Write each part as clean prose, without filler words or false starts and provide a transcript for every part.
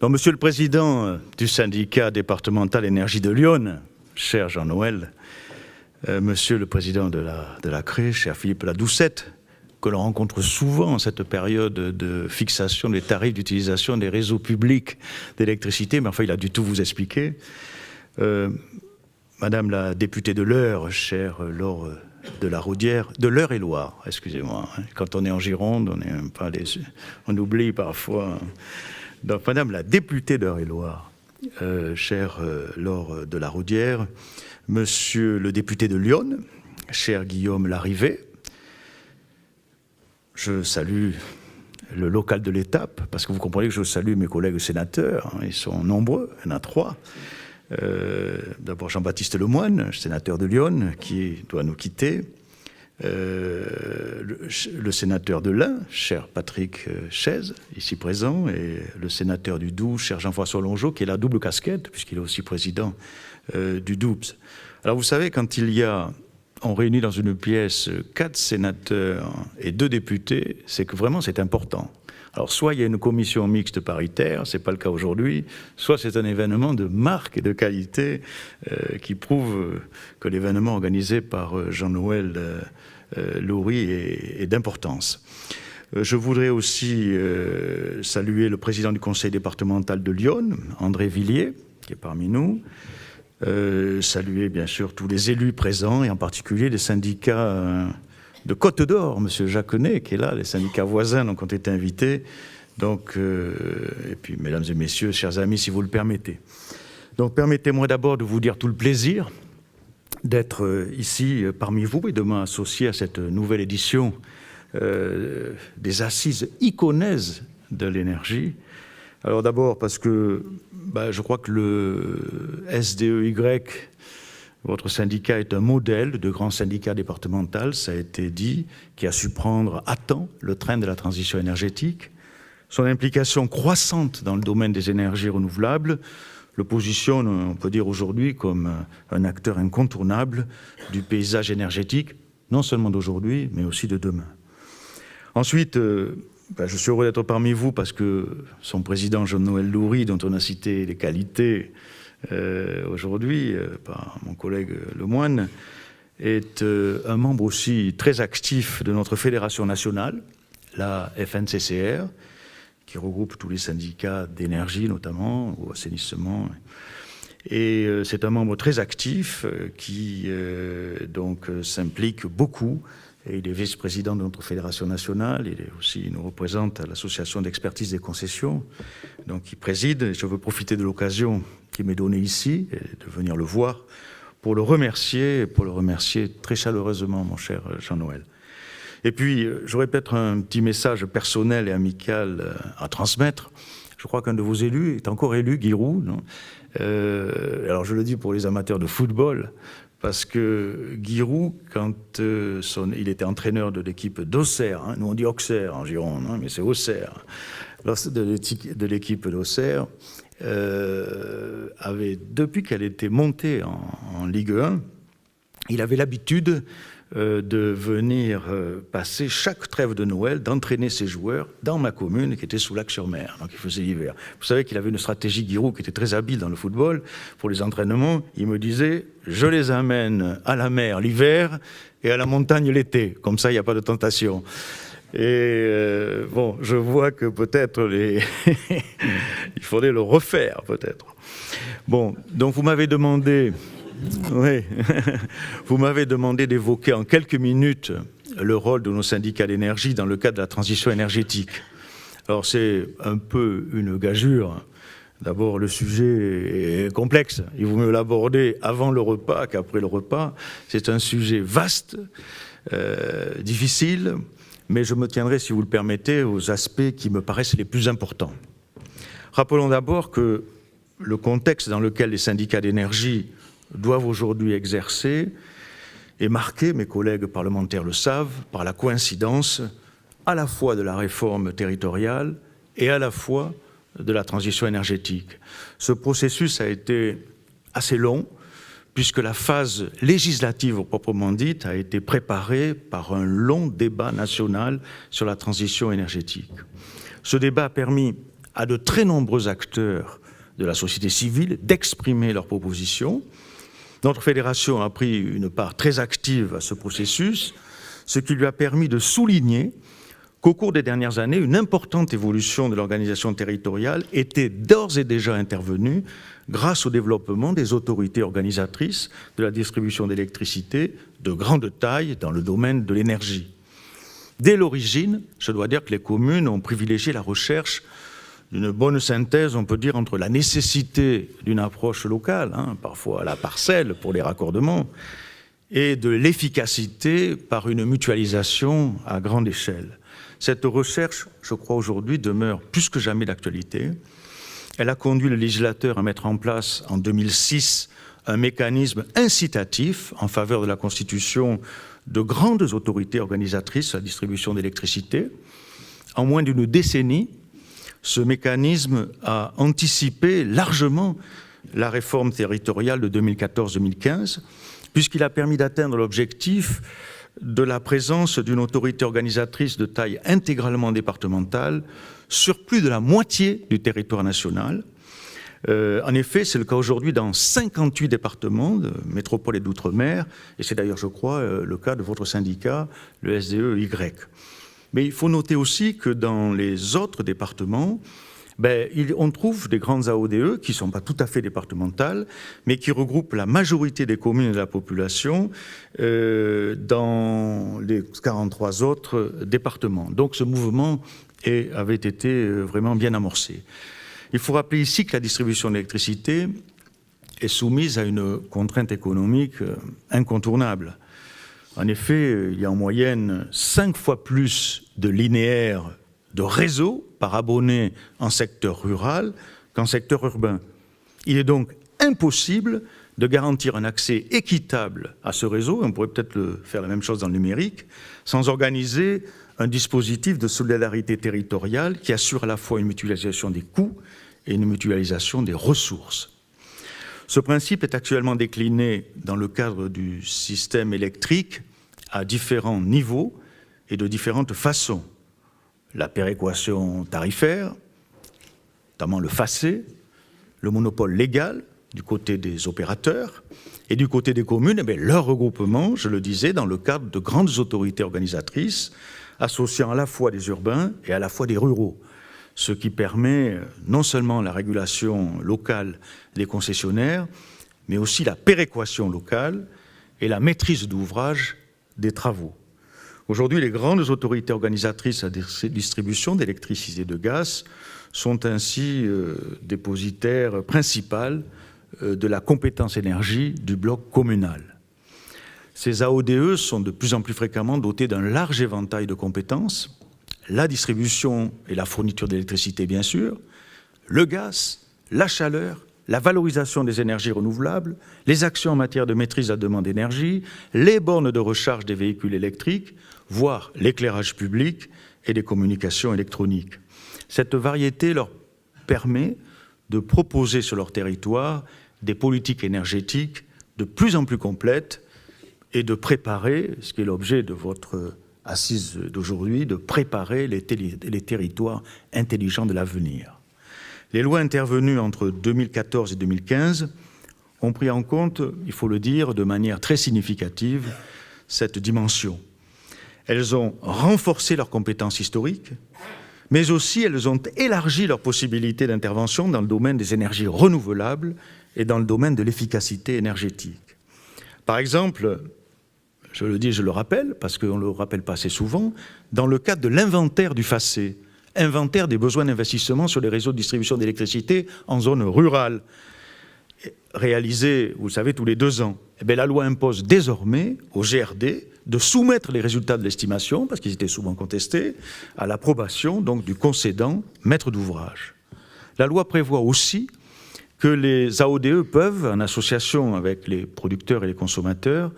Donc, Monsieur le Président du syndicat départemental Énergie de Lyon, cher Jean-Noël, Monsieur le Président de la CRE, cher Philippe Ladoucette, que l'on rencontre souvent en cette période de fixation des tarifs d'utilisation des réseaux publics d'électricité, mais enfin il a dû tout vous expliquer. Madame la députée de l'Eure, chère Laure de la Raudière, de l'Eure-et-Loire, excusez-moi. Quand on est en Gironde, on oublie parfois. Donc, Madame la députée d'Eure-et-Loire, chère Laure de la Raudière, Monsieur le député de Lyon, cher Guillaume Larrivé, je salue le local de l'étape, parce que vous comprenez que je salue mes collègues sénateurs, ils sont nombreux, il y en a 3. D'abord Jean-Baptiste Lemoine, sénateur de Lyon, qui doit nous quitter. Le sénateur de l'Ain, cher Patrick Chaise, ici présent, et le sénateur du Doubs, cher Jean-François Longeau, qui est la double casquette, puisqu'il est aussi président du Doubs. Alors vous savez, quand on réunit dans une pièce 4 sénateurs et 2 députés, c'est que vraiment c'est important. Alors soit il y a une commission mixte paritaire, ce n'est pas le cas aujourd'hui, soit c'est un événement de marque et de qualité qui prouve que l'événement organisé par Jean-Noël Loury est d'importance. Je voudrais aussi saluer le président du conseil départemental de Lyon, André Villiers, qui est parmi nous, saluer bien sûr tous les élus présents et en particulier les syndicats de Côte d'Or, M. Jacquenet qui est là, les syndicats voisins donc, ont été invités. Donc, et puis, mesdames et messieurs, chers amis, si vous le permettez. Donc, permettez-moi d'abord de vous dire tout le plaisir d'être ici parmi vous et de m'associer à cette nouvelle édition des assises iconaises de l'énergie. Alors d'abord parce que je crois que le SDEY, votre syndicat est un modèle de grand syndicat départemental, ça a été dit, qui a su prendre à temps le train de la transition énergétique. Son implication croissante dans le domaine des énergies renouvelables le positionne, on peut dire aujourd'hui, comme un acteur incontournable du paysage énergétique, non seulement d'aujourd'hui, mais aussi de demain. Ensuite, je suis heureux d'être parmi vous parce que son président Jean-Noël Loury, dont on a cité les qualités aujourd'hui par mon collègue Lemoine, est un membre aussi très actif de notre fédération nationale, la FNCCR, qui regroupe tous les syndicats d'énergie notamment, ou assainissement. Et c'est un membre très actif qui donc s'implique beaucoup. Et il est vice-président de notre fédération nationale, il nous représente à l'association d'expertise des concessions, donc il préside, et je veux profiter de l'occasion qui m'est donnée ici, et de venir le voir, pour le remercier très chaleureusement, mon cher Jean-Noël. Et puis, j'aurais peut-être un petit message personnel et amical à transmettre. Je crois qu'un de vos élus est encore élu, Guy Roux, non alors je le dis pour les amateurs de football, parce que Guy Roux, quand il était entraîneur de l'équipe d'Auxerre, nous on dit Auxerre en Gironde, mais c'est Auxerre, de l'équipe d'Auxerre, depuis qu'elle était montée en Ligue 1, il avait l'habitude de venir passer chaque trêve de Noël, d'entraîner ses joueurs dans ma commune qui était sous Lac-sur-Mer, donc il faisait l'hiver. Vous savez qu'il avait une stratégie, Guy Roux, qui était très habile dans le football. Pour les entraînements, il me disait « je les amène à la mer l'hiver et à la montagne l'été, comme ça il n'y a pas de tentation ». Et je vois que peut-être il faudrait le refaire peut-être. Bon, donc vous m'avez demandé... Oui, vous m'avez demandé d'évoquer en quelques minutes le rôle de nos syndicats d'énergie dans le cadre de la transition énergétique. Alors c'est un peu une gageure. D'abord, le sujet est complexe. Il vaut mieux l'aborder avant le repas qu'après le repas. C'est un sujet vaste, difficile, mais je me tiendrai, si vous le permettez, aux aspects qui me paraissent les plus importants. Rappelons d'abord que le contexte dans lequel les syndicats d'énergie doivent aujourd'hui exercer est marqué, mes collègues parlementaires le savent, par la coïncidence à la fois de la réforme territoriale et à la fois de la transition énergétique. Ce processus a été assez long, puisque la phase législative proprement dite a été préparée par un long débat national sur la transition énergétique. Ce débat a permis à de très nombreux acteurs de la société civile d'exprimer leurs propositions. Notre fédération a pris une part très active à ce processus, ce qui lui a permis de souligner qu'au cours des dernières années, une importante évolution de l'organisation territoriale était d'ores et déjà intervenue grâce au développement des autorités organisatrices de la distribution d'électricité de grande taille dans le domaine de l'énergie. Dès l'origine, je dois dire que les communes ont privilégié la recherche d'une bonne synthèse, on peut dire, entre la nécessité d'une approche locale, parfois à la parcelle pour les raccordements, et de l'efficacité par une mutualisation à grande échelle. Cette recherche, je crois, aujourd'hui demeure plus que jamais d'actualité. Elle a conduit le législateur à mettre en place, en 2006, un mécanisme incitatif en faveur de la constitution de grandes autorités organisatrices de la distribution d'électricité. En moins d'une décennie, ce mécanisme a anticipé largement la réforme territoriale de 2014-2015, puisqu'il a permis d'atteindre l'objectif de la présence d'une autorité organisatrice de taille intégralement départementale sur plus de la moitié du territoire national. En effet, c'est le cas aujourd'hui dans 58 départements de métropole et d'outre-mer, et c'est d'ailleurs, je crois, le cas de votre syndicat, le SDE-Y. Mais il faut noter aussi que dans les autres départements, on trouve des grandes AODE qui ne sont pas tout à fait départementales, mais qui regroupent la majorité des communes et de la population dans les 43 autres départements. Donc ce mouvement avait été vraiment bien amorcé. Il faut rappeler ici que la distribution d'électricité est soumise à une contrainte économique incontournable. En effet, il y a en moyenne 5 fois plus de linéaires de réseau par abonné en secteur rural qu'en secteur urbain. Il est donc impossible de garantir un accès équitable à ce réseau, on pourrait peut-être faire la même chose dans le numérique, sans organiser un dispositif de solidarité territoriale qui assure à la fois une mutualisation des coûts et une mutualisation des ressources. Ce principe est actuellement décliné dans le cadre du système électrique à différents niveaux et de différentes façons. La péréquation tarifaire, notamment le FACÉ, le monopole légal du côté des opérateurs et du côté des communes, leur regroupement, je le disais, dans le cadre de grandes autorités organisatrices associant à la fois des urbains et à la fois des ruraux, ce qui permet non seulement la régulation locale des concessionnaires, mais aussi la péréquation locale et la maîtrise d'ouvrage des travaux. Aujourd'hui, les grandes autorités organisatrices à distribution d'électricité et de gaz sont ainsi dépositaires principales de la compétence énergie du bloc communal. Ces AODE sont de plus en plus fréquemment dotés d'un large éventail de compétences, la distribution et la fourniture d'électricité bien sûr, le gaz, la chaleur, la valorisation des énergies renouvelables, les actions en matière de maîtrise de la demande d'énergie, les bornes de recharge des véhicules électriques, voire l'éclairage public et les communications électroniques. Cette variété leur permet de proposer sur leur territoire des politiques énergétiques de plus en plus complètes et de préparer, ce qui est l'objet de votre assise d'aujourd'hui, de préparer les territoires intelligents de l'avenir. Les lois intervenues entre 2014 et 2015 ont pris en compte, il faut le dire, de manière très significative, cette dimension. Elles ont renforcé leurs compétences historiques, mais aussi elles ont élargi leurs possibilités d'intervention dans le domaine des énergies renouvelables et dans le domaine de l'efficacité énergétique. Par exemple, je le dis, je le rappelle, parce qu'on ne le rappelle pas assez souvent, dans le cadre de l'inventaire du FACÉ, inventaire des besoins d'investissement sur les réseaux de distribution d'électricité en zone rurale, réalisé, vous le savez, tous les 2 ans. La loi impose désormais au GRD de soumettre les résultats de l'estimation, parce qu'ils étaient souvent contestés, à l'approbation donc du concédant maître d'ouvrage. La loi prévoit aussi que les AODE peuvent, en association avec les producteurs et les consommateurs,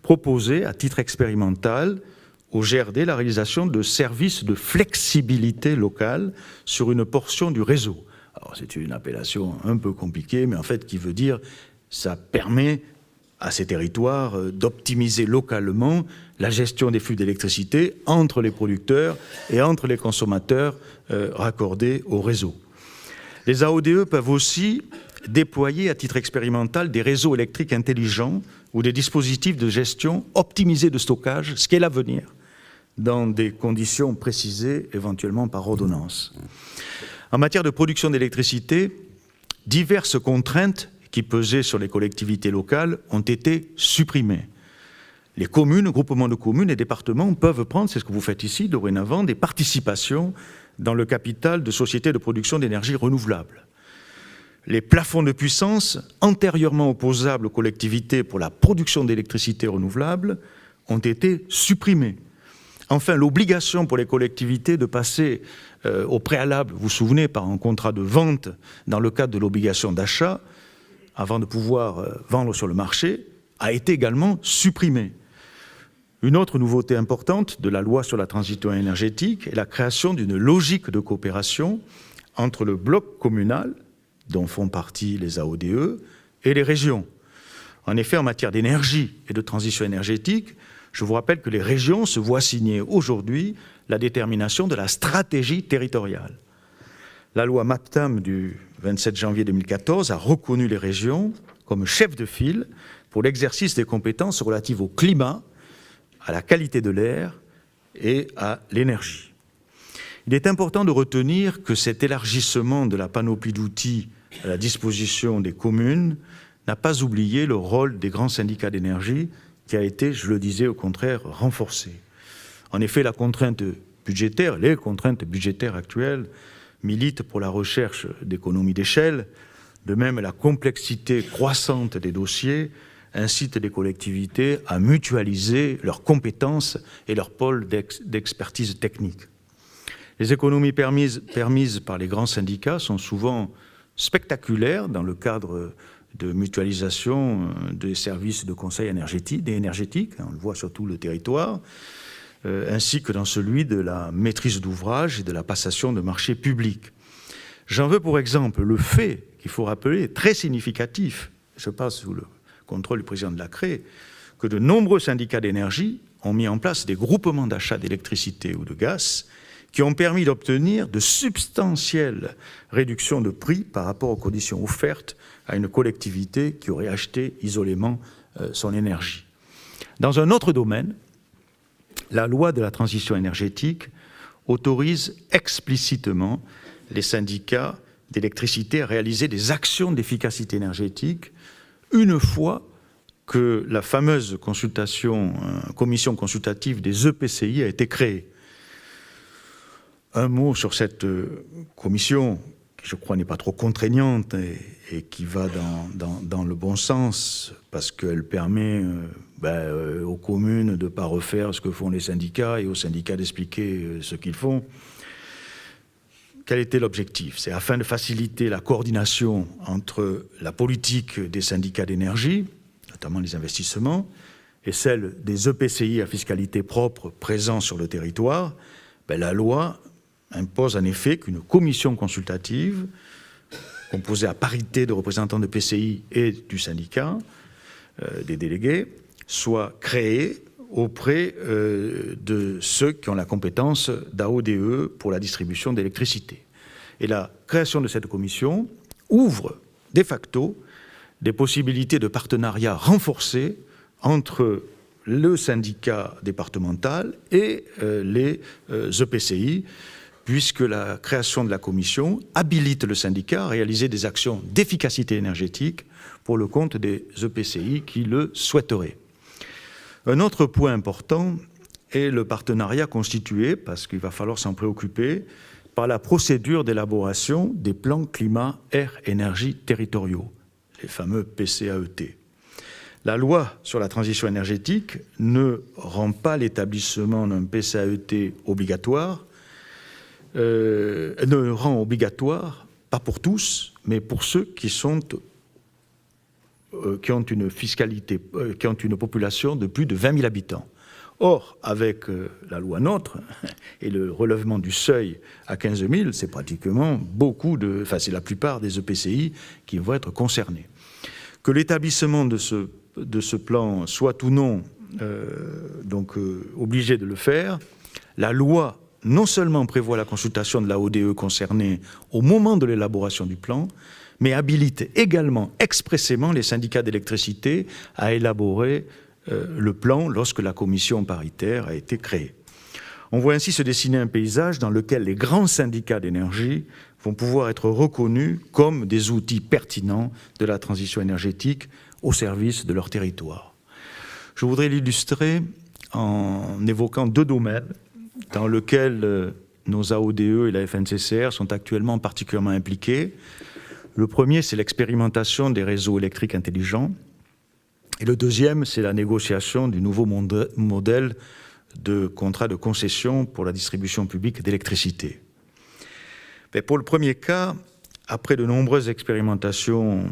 proposer à titre expérimental au GRD la réalisation de services de flexibilité locale sur une portion du réseau. Alors c'est une appellation un peu compliquée, mais en fait qui veut dire ça permet à ces territoires d'optimiser localement la gestion des flux d'électricité entre les producteurs et entre les consommateurs raccordés au réseau. Les AODE peuvent aussi déployer à titre expérimental des réseaux électriques intelligents ou des dispositifs de gestion optimisés de stockage, ce qui est l'avenir, dans des conditions précisées éventuellement par ordonnance. En matière de production d'électricité, diverses contraintes qui pesaient sur les collectivités locales ont été supprimées. Les communes, groupements de communes et départements peuvent prendre, c'est ce que vous faites ici dorénavant, des participations dans le capital de sociétés de production d'énergie renouvelable. Les plafonds de puissance antérieurement opposables aux collectivités pour la production d'électricité renouvelable ont été supprimés. Enfin, l'obligation pour les collectivités de passer au préalable, vous vous souvenez, par un contrat de vente dans le cadre de l'obligation d'achat, avant de pouvoir vendre sur le marché, a été également supprimée. Une autre nouveauté importante de la loi sur la transition énergétique est la création d'une logique de coopération entre le bloc communal, dont font partie les AODE, et les régions. En effet, en matière d'énergie et de transition énergétique, je vous rappelle que les régions se voient signer aujourd'hui la détermination de la stratégie territoriale. La loi MAPTAM du 27 janvier 2014 a reconnu les régions comme chefs de file pour l'exercice des compétences relatives au climat, à la qualité de l'air et à l'énergie. Il est important de retenir que cet élargissement de la panoplie d'outils à la disposition des communes n'a pas oublié le rôle des grands syndicats d'énergie qui a été, je le disais, au contraire, renforcé. En effet, les contraintes budgétaires actuelles militent pour la recherche d'économies d'échelle. De même, la complexité croissante des dossiers incite les collectivités à mutualiser leurs compétences et leurs pôles d'expertise technique. Les économies permises par les grands syndicats sont souvent spectaculaires dans le cadre de mutualisation des services de conseil énergétique, on le voit sur tout le territoire, ainsi que dans celui de la maîtrise d'ouvrage et de la passation de marchés publics. J'en veux pour exemple le fait, qu'il faut rappeler, très significatif, je passe sous le contrôle du président de la CRE, que de nombreux syndicats d'énergie ont mis en place des groupements d'achat d'électricité ou de gaz qui ont permis d'obtenir de substantielles réductions de prix par rapport aux conditions offertes à une collectivité qui aurait acheté isolément son énergie. Dans un autre domaine, la loi de la transition énergétique autorise explicitement les syndicats d'électricité à réaliser des actions d'efficacité énergétique une fois que la fameuse commission consultative des EPCI a été créée. Un mot sur cette commission, qui je crois n'est pas trop contraignante et qui va dans le bon sens, parce qu'elle permet aux communes de ne pas refaire ce que font les syndicats et aux syndicats d'expliquer ce qu'ils font. Quel était l'objectif? C'est afin de faciliter la coordination entre la politique des syndicats d'énergie, notamment les investissements, et celle des EPCI à fiscalité propre présents sur le territoire. La loi impose en effet qu'une commission consultative, composée à parité de représentants de PCI et du syndicat, des délégués, soit créée auprès de ceux qui ont la compétence d'AODE pour la distribution d'électricité. Et la création de cette commission ouvre de facto des possibilités de partenariat renforcées entre le syndicat départemental et les EPCI, puisque la création de la commission habilite le syndicat à réaliser des actions d'efficacité énergétique pour le compte des EPCI qui le souhaiteraient. Un autre point important est le partenariat constitué, parce qu'il va falloir s'en préoccuper, par la procédure d'élaboration des plans climat-air-énergie territoriaux, les fameux PCAET. La loi sur la transition énergétique ne rend pas l'établissement d'un PCAET obligatoire, ne rend obligatoire, pas pour tous, mais pour ceux qui ont une fiscalité, qui ont une population de plus de 20 000 habitants. Or, avec la loi NOTRe et le relèvement du seuil à 15 000, c'est pratiquement c'est la plupart des EPCI qui vont être concernés. Que l'établissement de ce plan soit ou non obligé de le faire, la loi non seulement prévoit la consultation de la ODE concernée au moment de l'élaboration du plan, mais habilite également expressément les syndicats d'électricité à élaborer le plan lorsque la commission paritaire a été créée. On voit ainsi se dessiner un paysage dans lequel les grands syndicats d'énergie vont pouvoir être reconnus comme des outils pertinents de la transition énergétique au service de leur territoire. Je voudrais l'illustrer en évoquant deux domaines dans lesquels nos AODE et la FNCCR sont actuellement particulièrement impliqués. Le premier, c'est l'expérimentation des réseaux électriques intelligents. Et le deuxième, c'est la négociation du nouveau modèle de contrat de concession pour la distribution publique d'électricité. Pour le premier cas, après de nombreuses expérimentations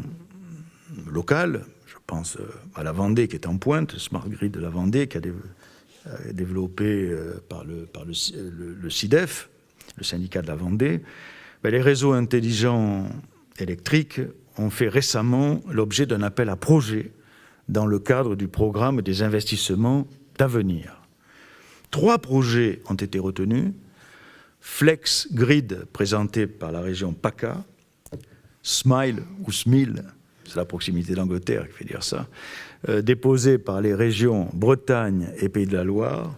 locales, je pense à la Vendée qui est en pointe, Smart Grid de la Vendée qui a développé par le SIDEF, le syndicat de la Vendée, les réseaux intelligents électriques ont fait récemment l'objet d'un appel à projet dans le cadre du programme des investissements d'avenir. 3 projets ont été retenus. Flex Grid, présenté par la région PACA, Smile ou SMIL, c'est la proximité d'Angleterre qui fait dire ça, déposé par les régions Bretagne et Pays de la Loire,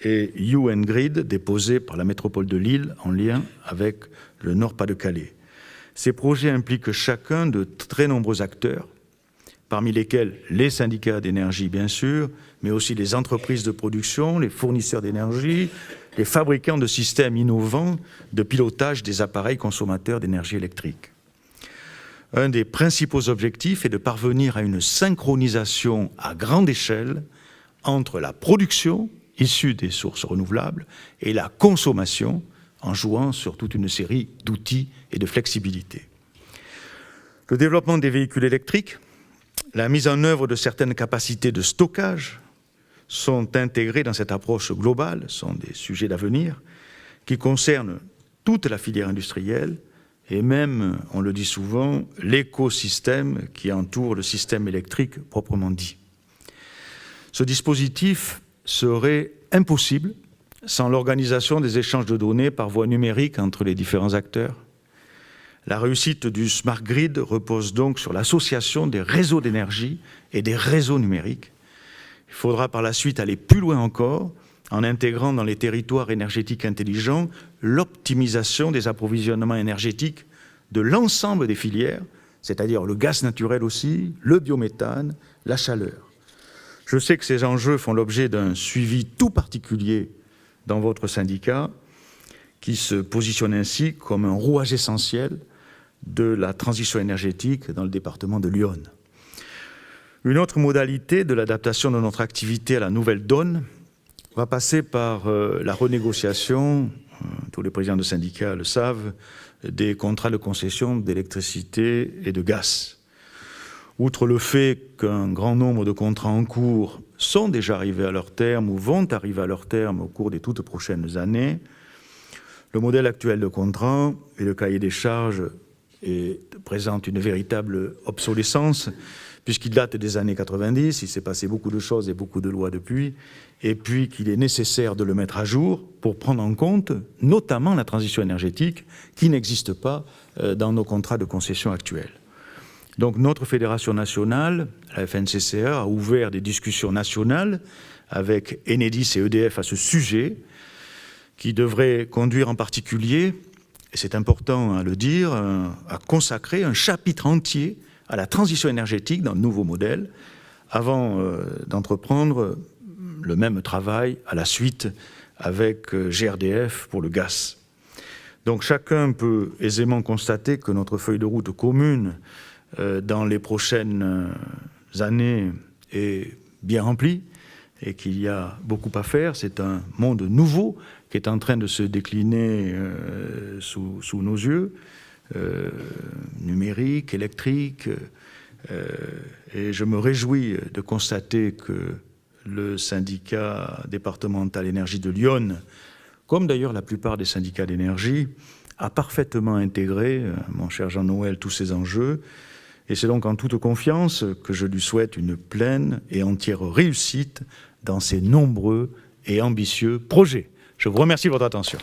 et UN Grid, déposé par la métropole de Lille en lien avec le Nord-Pas-de-Calais. Ces projets impliquent chacun de très nombreux acteurs, parmi lesquels les syndicats d'énergie, bien sûr, mais aussi les entreprises de production, les fournisseurs d'énergie, les fabricants de systèmes innovants de pilotage des appareils consommateurs d'énergie électrique. Un des principaux objectifs est de parvenir à une synchronisation à grande échelle entre la production issue des sources renouvelables et la consommation en jouant sur toute une série d'outils et de flexibilité. Le développement des véhicules électriques, la mise en œuvre de certaines capacités de stockage sont intégrés dans cette approche globale, sont des sujets d'avenir qui concernent toute la filière industrielle et même, on le dit souvent, l'écosystème qui entoure le système électrique proprement dit. Ce dispositif serait impossible sans l'organisation des échanges de données par voie numérique entre les différents acteurs. La réussite du Smart Grid repose donc sur l'association des réseaux d'énergie et des réseaux numériques. Il faudra par la suite aller plus loin encore en intégrant dans les territoires énergétiques intelligents l'optimisation des approvisionnements énergétiques de l'ensemble des filières, c'est-à-dire le gaz naturel aussi, le biométhane, la chaleur. Je sais que ces enjeux font l'objet d'un suivi tout particulier dans votre syndicat, qui se positionne ainsi comme un rouage essentiel de la transition énergétique dans le département de l'Yonne. Une autre modalité de l'adaptation de notre activité à la nouvelle donne va passer par la renégociation, tous les présidents de syndicats le savent, des contrats de concession d'électricité et de gaz. Outre le fait qu'un grand nombre de contrats en cours sont déjà arrivés à leur terme ou vont arriver à leur terme au cours des toutes prochaines années, le modèle actuel de contrat et le cahier des charges présente une véritable obsolescence, puisqu'il date des années 90, il s'est passé beaucoup de choses et beaucoup de lois depuis, et puis qu'il est nécessaire de le mettre à jour pour prendre en compte notamment la transition énergétique qui n'existe pas dans nos contrats de concession actuels. Donc notre fédération nationale, la FNCCR, a ouvert des discussions nationales avec Enedis et EDF à ce sujet, qui devrait conduire en particulier, et c'est important à le dire, à consacrer un chapitre entier à la transition énergétique dans le nouveau modèle, avant d'entreprendre le même travail à la suite avec GRDF pour le gaz. Donc chacun peut aisément constater que notre feuille de route commune dans les prochaines années est bien remplie et qu'il y a beaucoup à faire. C'est un monde nouveau qui est en train de se décliner sous nos yeux, numérique, électrique, et je me réjouis de constater que le syndicat départemental énergie de Lyon, comme d'ailleurs la plupart des syndicats d'énergie, a parfaitement intégré, mon cher Jean-Noël, tous ces enjeux. Et c'est donc en toute confiance que je lui souhaite une pleine et entière réussite dans ses nombreux et ambitieux projets. Je vous remercie de votre attention.